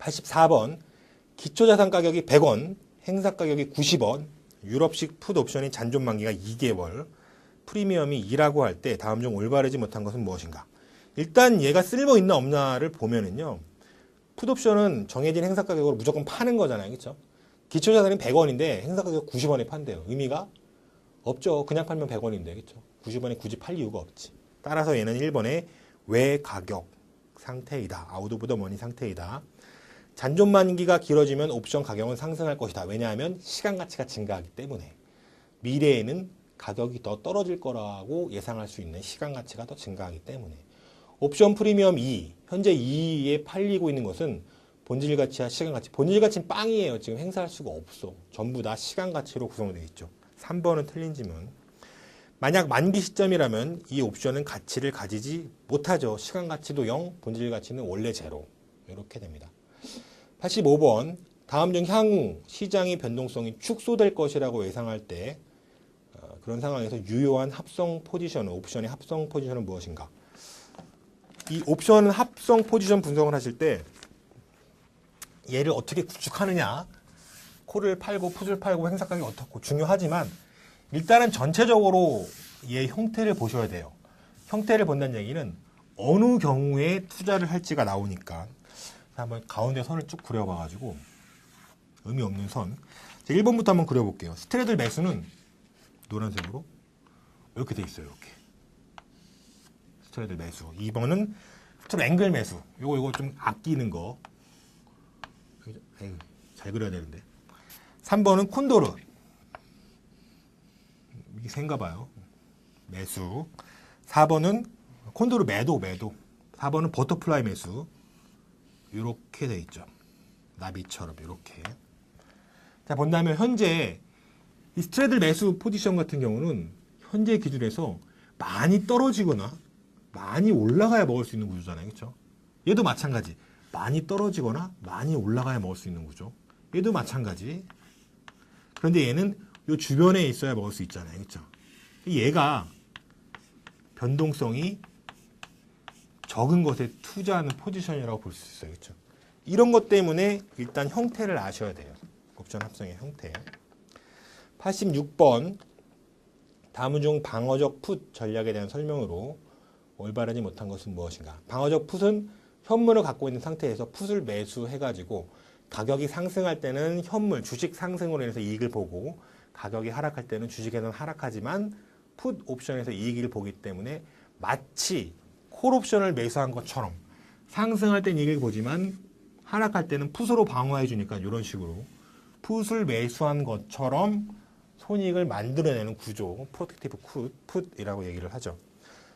84번 기초자산 가격이 100원, 행사 가격이 90원, 유럽식 풋 옵션인 잔존 만기가 2개월, 프리미엄이 2라고 할 때 다음 중 올바르지 못한 것은 무엇인가? 일단 얘가 쓸모 있나 없나를 보면은요. 풋 옵션은 정해진 행사 가격으로 무조건 파는 거잖아요. 그렇죠? 기초자산이 100원인데 행사 가격 90원에 판대요. 의미가 없죠. 그냥 팔면 100원인데. 그렇죠? 90원에 굳이 팔 이유가 없지. 따라서 얘는 1번의 외가격 상태이다. 아웃 오브 더 머니 상태이다. 잔존 만기가 길어지면 옵션 가격은 상승할 것이다. 왜냐하면 시간 가치가 증가하기 때문에. 미래에는 가격이 더 떨어질 거라고 예상할 수 있는 시간 가치가 더 증가하기 때문에. 옵션 프리미엄 2, 현재 2에 팔리고 있는 것은 본질 가치와 시간 가치. 본질 가치는 빵이에요. 지금 행사할 수가 없어. 전부 다 시간 가치로 구성되어 있죠. 3번은 틀린 질문. 만약 만기 시점이라면 이 옵션은 가치를 가지지 못하죠. 시간 가치도 0, 본질 가치는 원래 제로. 이렇게 됩니다. 85번. 다음 중 향후 시장의 변동성이 축소될 것이라고 예상할 때 그런 상황에서 유효한 합성 포지션은, 옵션의 합성 포지션은 무엇인가? 이 옵션 합성 포지션 분석을 하실 때 얘를 어떻게 구축하느냐, 콜을 팔고 풋을 팔고 행사 가격이 어떻고 중요하지만 일단은 전체적으로 얘 형태를 보셔야 돼요. 형태를 본다는 얘기는 어느 경우에 투자를 할지가 나오니까. 한번 가운데 선을 쭉 그려봐가지고 의미 없는 선. 1번부터 한번 그려볼게요. 스트레들 매수는 노란색으로 이렇게 돼 있어요. 이렇게 스트레들 매수. 2번은 스트레 앵글 매수. 요거 좀 아끼는 거. 에이, 잘 그려야 되는데. 3번은 콘도르. 이게 센가 봐요. 매수. 4번은 콘도르 매도. 4번은 버터플라이 매수. 이렇게 돼 있죠. 나비처럼 이렇게. 자, 본다면 현재 이 스트레들 매수 포지션 같은 경우는 현재 기준에서 많이 떨어지거나 많이 올라가야 먹을 수 있는 구조잖아요. 그렇죠? 얘도 마찬가지. 많이 떨어지거나 많이 올라가야 먹을 수 있는 구조. 얘도 마찬가지. 그런데 얘는 이 주변에 있어야 먹을 수 있잖아요. 그렇죠? 얘가 변동성이 적은 것에 투자하는 포지션이라고 볼 수 있어요. 그렇죠? 이런 것 때문에 일단 형태를 아셔야 돼요. 옵션 합성의 형태. 86번. 다음 중 방어적 풋 전략에 대한 설명으로 올바르지 못한 것은 무엇인가? 방어적 풋은 현물을 갖고 있는 상태에서 풋을 매수해가지고 가격이 상승할 때는 현물, 주식 상승으로 인해서 이익을 보고 가격이 하락할 때는 주식에서는 하락하지만 풋 옵션에서 이익을 보기 때문에 마치 콜 옵션을 매수한 것처럼 상승할 때는 이익을 보지만 하락할 때는 풋으로 방어해 주니까 이런 식으로 풋을 매수한 것처럼 손익을 만들어내는 구조, 프로텍티브 풋이라고 얘기를 하죠.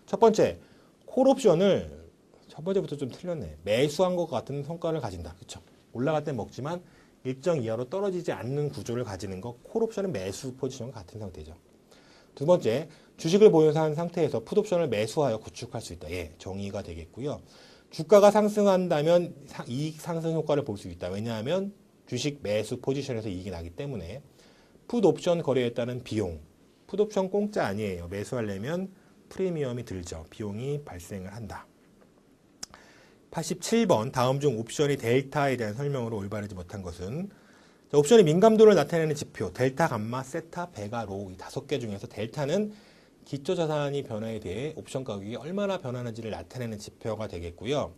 첫 번째, 콜 옵션을 첫 번째부터 좀 틀렸네. 매수한 것 같은 성과를 가진다. 그렇죠? 올라갈 때 먹지만 일정 이하로 떨어지지 않는 구조를 가지는 거, 콜 옵션은 매수 포지션과 같은 상태죠. 두 번째, 주식을 보유한 상태에서 풋 옵션을 매수하여 구축할 수 있다. 예, 정의가 되겠고요. 주가가 상승한다면 이익 상승 효과를 볼 수 있다. 왜냐하면 주식 매수 포지션에서 이익이 나기 때문에. 풋 옵션 거래에 따른 비용. 풋 옵션 공짜 아니에요. 매수하려면 프리미엄이 들죠. 비용이 발생을 한다. 87번. 다음 중 옵션이 델타에 대한 설명으로 올바르지 못한 것은? 자, 옵션이 민감도를 나타내는 지표. 델타, 감마, 세타, 베가, 로. 이 5개 중에서 델타는 기초자산이 변화에 대해 옵션 가격이 얼마나 변하는지를 나타내는 지표가 되겠고요.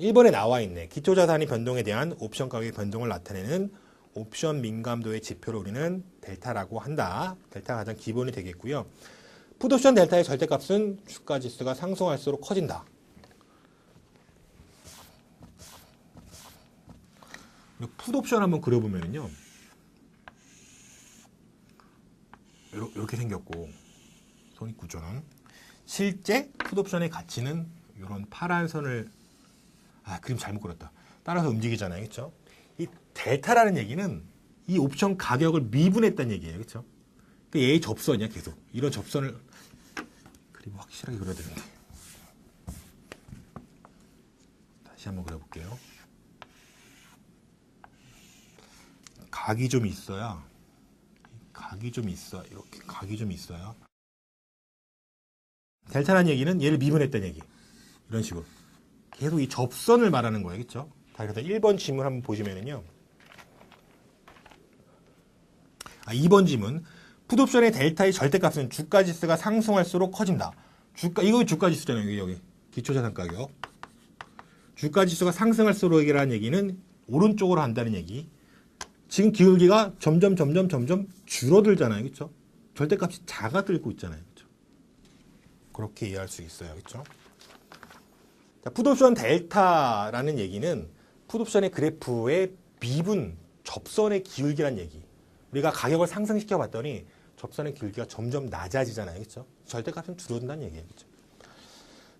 1번에 나와 있네. 기초자산이 변동에 대한 옵션 가격의 변동을 나타내는 옵션 민감도의 지표를 우리는 델타라고 한다. 델타가 가장 기본이 되겠고요. 풋옵션 델타의 절대값은 주가지수가 상승할수록 커진다. 풋옵션 한번 그려보면요. 이렇게 생겼고 손익구조는 실제 풋옵션의 가치는 이런 파란 선을 그림 잘못 그렸다. 따라서 움직이잖아요. 그렇죠? 이 델타라는 얘기는 이 옵션 가격을 미분했다는 얘기예요. 그렇죠? 얘의 접선이야, 계속. 이런 접선을 그림 확실하게 그려야 되는데. 다시 한번 그려볼게요. 각이 좀 있어야, 이렇게 각이 좀 있어야. 델타라는 얘기는 얘를 미분했다는 얘기. 이런 식으로. 계속 이 접선을 말하는 거예요. 그렇죠? 자, 그래서 1번 지문 한번 보시면은요. 2번 지문. 풋옵션의 델타의 절대값은 주가지수가 상승할수록 커진다. 이거 주가지수잖아요. 여기. 기초자산 가격. 주가지수가 상승할수록이라는 얘기는 오른쪽으로 한다는 얘기. 지금 기울기가 점점 줄어들잖아요. 그렇죠? 절대값이 작아들고 있잖아요. 그렇죠? 그렇게 이해할 수 있어요. 그렇죠? 자, 풋옵션 델타라는 얘기는 풋옵션의 그래프의 미분 접선의 기울기란 얘기. 우리가 가격을 상승시켜 봤더니 접선의 기울기가 점점 낮아지잖아요. 그렇죠? 절대값은 줄어든다는 얘기예요. 그렇죠?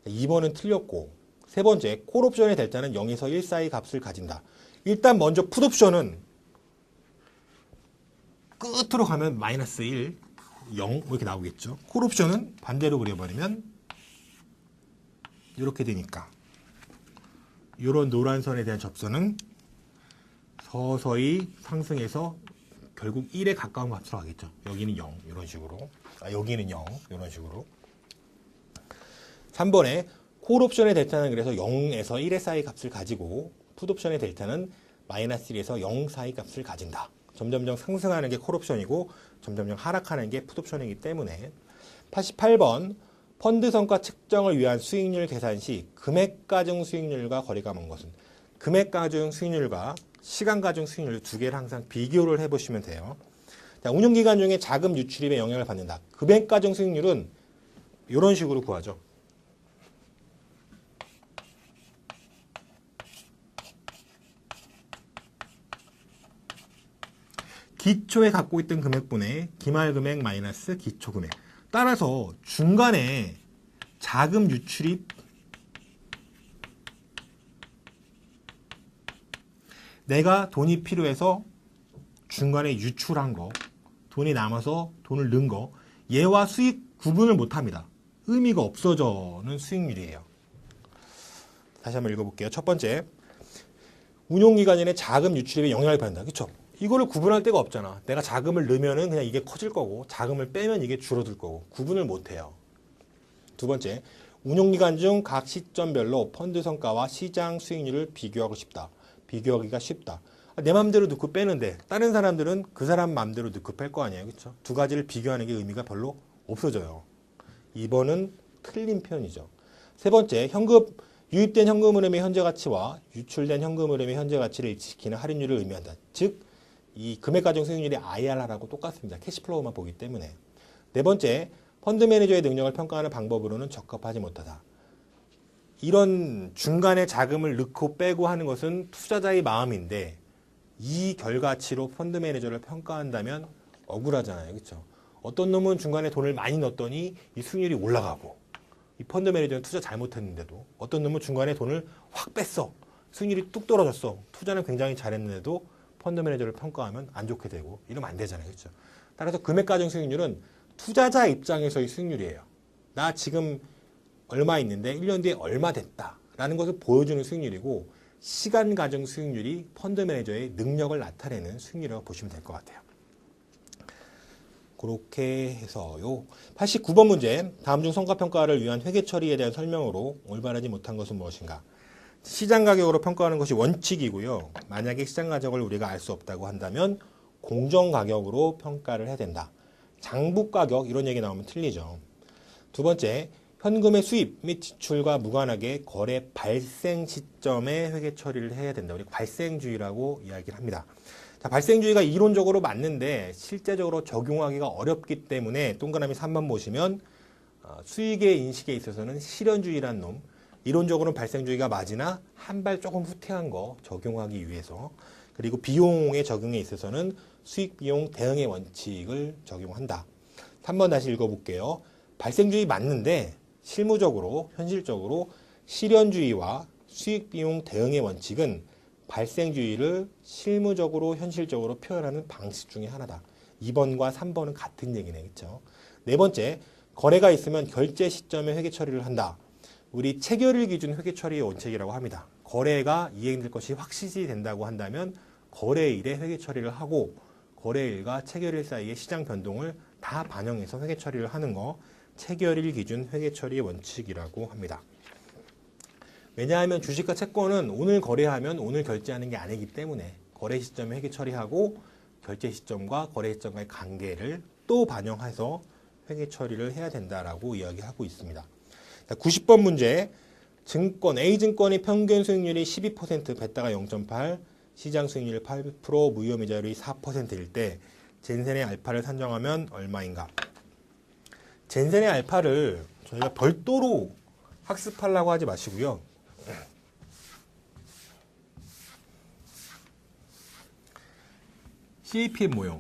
2번은 틀렸고, 세 번째, 콜옵션의 델타는 0에서 1 사이 값을 가진다. 일단 먼저 풋옵션은 끝으로 가면 마이너스 1, 0 이렇게 나오겠죠. 콜옵션은 반대로 그려버리면 이렇게 되니까 이런 노란 선에 대한 접선은 서서히 상승해서 결국 1에 가까운 값으로 가겠죠. 여기는 0 이런 식으로, 여기는 0 이런 식으로. 3번에 콜옵션의 델타는 그래서 0에서 1의 사이 값을 가지고 풋옵션의 델타는 마이너스 1에서 0 사이 값을 가진다. 점점점 상승하는 게 콜옵션이고 점점점 하락하는 게 풋옵션이기 때문에. 88번 펀드 성과 측정을 위한 수익률 계산 시 금액 가중 수익률과 거리가 먼 것은. 금액 가중 수익률과 시간 가중 수익률 두 개를 항상 비교를 해보시면 돼요. 자, 운용기간 중에 자금 유출입에 영향을 받는다. 금액 가중 수익률은 이런 식으로 구하죠. 기초에 갖고 있던 금액분의 기말금액 마이너스 기초금액. 따라서 중간에 자금 유출입 내가 돈이 필요해서 중간에 유출한 거, 돈이 남아서 돈을 넣은 거, 얘와 수익 구분을 못합니다. 의미가 없어져는 수익률이에요. 다시 한번 읽어볼게요. 첫 번째, 운용기간에 자금 유출입에 영향을 받는다. 그렇죠? 이거를 구분할 데가 없잖아. 내가 자금을 넣으면은 그냥 이게 커질 거고 자금을 빼면 이게 줄어들 거고 구분을 못해요. 두 번째, 운용기간 중 각 시점별로 펀드 성과와 시장 수익률을 비교하고 싶다. 비교하기가 쉽다. 내 맘대로 넣고 빼는데 다른 사람들은 그 사람 맘대로 넣고 뺄 거 아니에요. 그렇죠? 두 가지를 비교하는 게 의미가 별로 없어져요. 2번은 틀린 표현이죠. 세 번째, 유입된 현금 흐름의 현재 가치와 유출된 현금 흐름의 현재 가치를 일치시키는 할인율을 의미한다. 즉, 이 금액 가중 수익률이 IRR하고 똑같습니다. 캐시플로우만 보기 때문에. 네 번째, 펀드 매니저의 능력을 평가하는 방법으로는 적합하지 못하다. 이런 중간에 자금을 넣고 빼고 하는 것은 투자자의 마음인데 이 결과치로 펀드 매니저를 평가한다면 억울하잖아요. 그렇죠? 어떤 놈은 중간에 돈을 많이 넣었더니 이 수익률이 올라가고 이 펀드 매니저는 투자 잘못했는데도 어떤 놈은 중간에 돈을 확 뺐어. 수익률이 뚝 떨어졌어. 투자는 굉장히 잘했는데도 펀드 매니저를 평가하면 안 좋게 되고 이러면 안 되잖아요. 그렇죠? 따라서 금액 가중 수익률은 투자자 입장에서의 수익률이에요. 나 지금 얼마 있는데 1년 뒤에 얼마 됐다라는 것을 보여주는 수익률이고 시간 가중 수익률이 펀드 매니저의 능력을 나타내는 수익률이라고 보시면 될 것 같아요. 그렇게 해서요. 89번 문제. 다음 중 성과평가를 위한 회계 처리에 대한 설명으로 올바르지 못한 것은 무엇인가? 시장 가격으로 평가하는 것이 원칙이고요. 만약에 시장 가격을 우리가 알 수 없다고 한다면 공정 가격으로 평가를 해야 된다. 장부 가격 이런 얘기 나오면 틀리죠. 두 번째, 현금의 수입 및 지출과 무관하게 거래 발생 시점에 회계 처리를 해야 된다. 우리 발생주의라고 이야기를 합니다. 자, 발생주의가 이론적으로 맞는데 실제적으로 적용하기가 어렵기 때문에 동그라미 3번 보시면 수익의 인식에 있어서는 실현주의라는 놈, 이론적으로는 발생주의가 맞으나 한 발 조금 후퇴한 거 적용하기 위해서, 그리고 비용의 적용에 있어서는 수익비용 대응의 원칙을 적용한다. 3번 다시 읽어볼게요. 발생주의 맞는데 실무적으로, 현실적으로 실현주의와 수익비용 대응의 원칙은 발생주의를 실무적으로, 현실적으로 표현하는 방식 중에 하나다. 2번과 3번은 같은 얘기네. 그렇죠? 네 번째, 거래가 있으면 결제 시점에 회계 처리를 한다. 우리 체결일 기준 회계 처리의 원칙이라고 합니다. 거래가 이행될 것이 확실시 된다고 한다면 거래일에 회계 처리를 하고 거래일과 체결일 사이의 시장 변동을 다 반영해서 회계 처리를 하는 거 체결일 기준 회계 처리의 원칙이라고 합니다. 왜냐하면 주식과 채권은 오늘 거래하면 오늘 결제하는 게 아니기 때문에 거래 시점에 회계 처리하고 결제 시점과 거래 시점과의 관계를 또 반영해서 회계 처리를 해야 된다라고 이야기하고 있습니다. 90번 문제. 증권, A증권이 평균 수익률이 12%, 베타가 0.8, 시장 수익률이 8%, 무위험이자율이 4%일 때 젠센의 알파를 산정하면 얼마인가? 젠센의 알파를 저희가 별도로 학습하려고 하지 마시고요. CAPM 모형.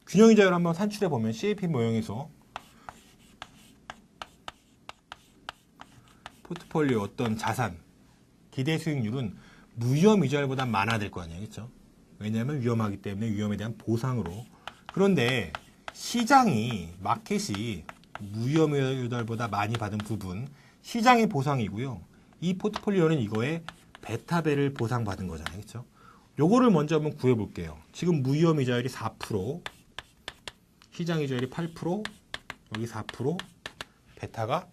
균형이자율 한번 산출해 보면 CAPM 모형에서 포트폴리오 어떤 자산 기대 수익률은 무위험 이자율보다 많아질 거 아니에요, 그렇죠? 왜냐하면 위험하기 때문에 위험에 대한 보상으로. 그런데 시장이 마켓이 무위험 이자율보다 많이 받은 부분 시장의 보상이고요. 이 포트폴리오는 이거에 베타배를 보상받은 거잖아요, 그렇죠? 요거를 먼저 한번 구해 볼게요. 지금 무위험 이자율이 4%, 시장 이자율이 8%, 여기 4%, 베타가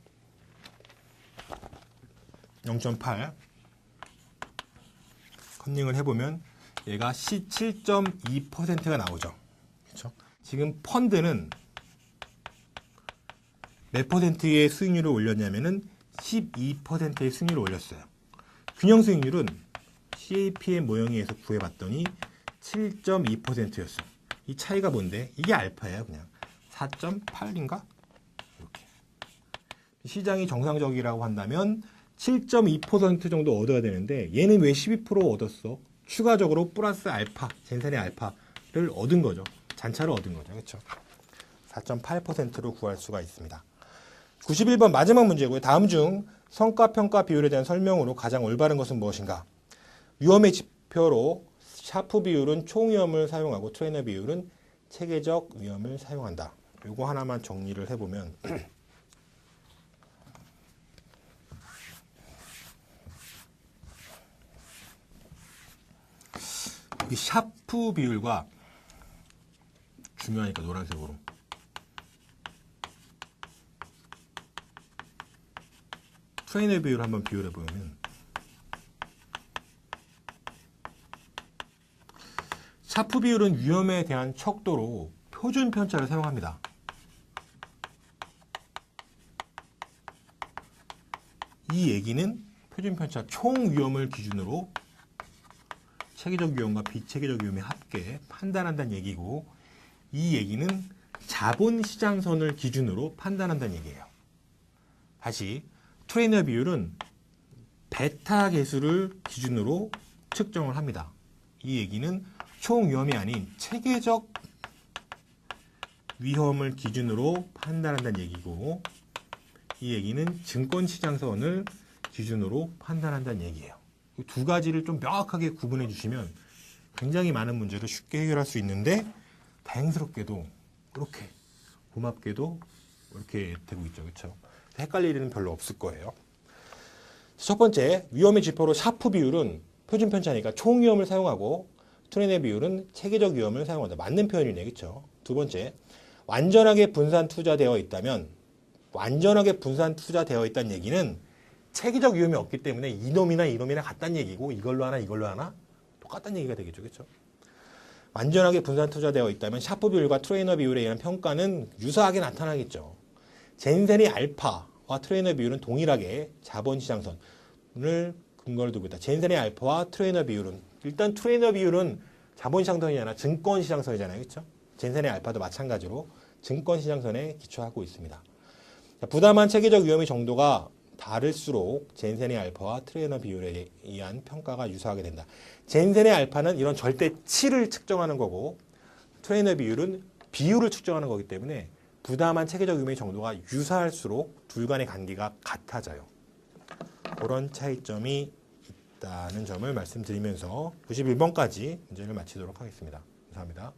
0.8. 컨닝을 해보면 얘가 7.2%가 나오죠. 그렇죠? 지금 펀드는 몇 퍼센트의 수익률을 올렸냐면은 12%의 수익률을 올렸어요. 균형 수익률은 CAPM 모형에서 구해봤더니 7.2%였어요. 이 차이가 뭔데? 이게 알파예요, 그냥. 4.8인가? 이렇게. 시장이 정상적이라고 한다면 7.2% 정도 얻어야 되는데 얘는 왜 12% 얻었어? 추가적으로 플러스 알파, 젠센의 알파를 얻은 거죠. 잔차를 얻은 거죠. 그렇죠? 4.8%로 구할 수가 있습니다. 91번 마지막 문제고요. 다음 중 성과평가 비율에 대한 설명으로 가장 올바른 것은 무엇인가? 위험의 지표로 샤프 비율은 총위험을 사용하고 트레이너 비율은 체계적 위험을 사용한다. 이거 하나만 정리를 해보면 이 샤프 비율과 중요하니까 노란색으로 트레이너 비율 한번 비율해 보면 샤프 비율은 위험에 대한 척도로 표준 편차를 사용합니다. 이 얘기는 표준 편차 총 위험을 기준으로 체계적 위험과 비체계적 위험의 합계 판단한다는 얘기고 이 얘기는 자본시장선을 기준으로 판단한다는 얘기예요. 다시 트레이너 비율은 베타 계수를 기준으로 측정을 합니다. 이 얘기는 총 위험이 아닌 체계적 위험을 기준으로 판단한다는 얘기고 이 얘기는 증권시장선을 기준으로 판단한다는 얘기예요. 이 두 가지를 좀 명확하게 구분해 주시면 굉장히 많은 문제를 쉽게 해결할 수 있는데 다행스럽게도 이렇게 고맙게도 이렇게 되고 있죠. 그렇죠? 헷갈릴 일은 별로 없을 거예요. 첫 번째, 위험의 지표로 샤프 비율은 표준 편차니까 총 위험을 사용하고 트레이너 비율은 체계적 위험을 사용한다. 맞는 표현이네. 그렇죠? 두 번째, 완전하게 분산 투자되어 있다면 완전하게 분산 투자되어 있다는 얘기는 체계적 위험이 없기 때문에 이놈이나 같다는 얘기고 이걸로 하나 똑같다는 얘기가 되겠죠. 그렇죠? 완전하게 분산 투자되어 있다면 샤프 비율과 트레이너 비율에 의한 평가는 유사하게 나타나겠죠. 젠센의 알파와 트레이너 비율은 동일하게 자본시장선을 근거를 두고 있다. 젠센의 알파와 트레이너 비율은 일단 트레이너 비율은 자본시장선이잖아. 증권시장선이잖아요. 그렇죠? 젠센의 알파도 마찬가지로 증권시장선에 기초하고 있습니다. 부담한 체계적 위험의 정도가 다를수록 젠센의 알파와 트레이너 비율에 의한 평가가 유사하게 된다. 젠센의 알파는 이런 절대치를 측정하는 거고 트레이너 비율은 비율을 측정하는 거기 때문에 부담한 체계적 위험의 정도가 유사할수록 둘 간의 관계가 같아져요. 그런 차이점이 있다는 점을 말씀드리면서 91번까지 문제를 마치도록 하겠습니다. 감사합니다.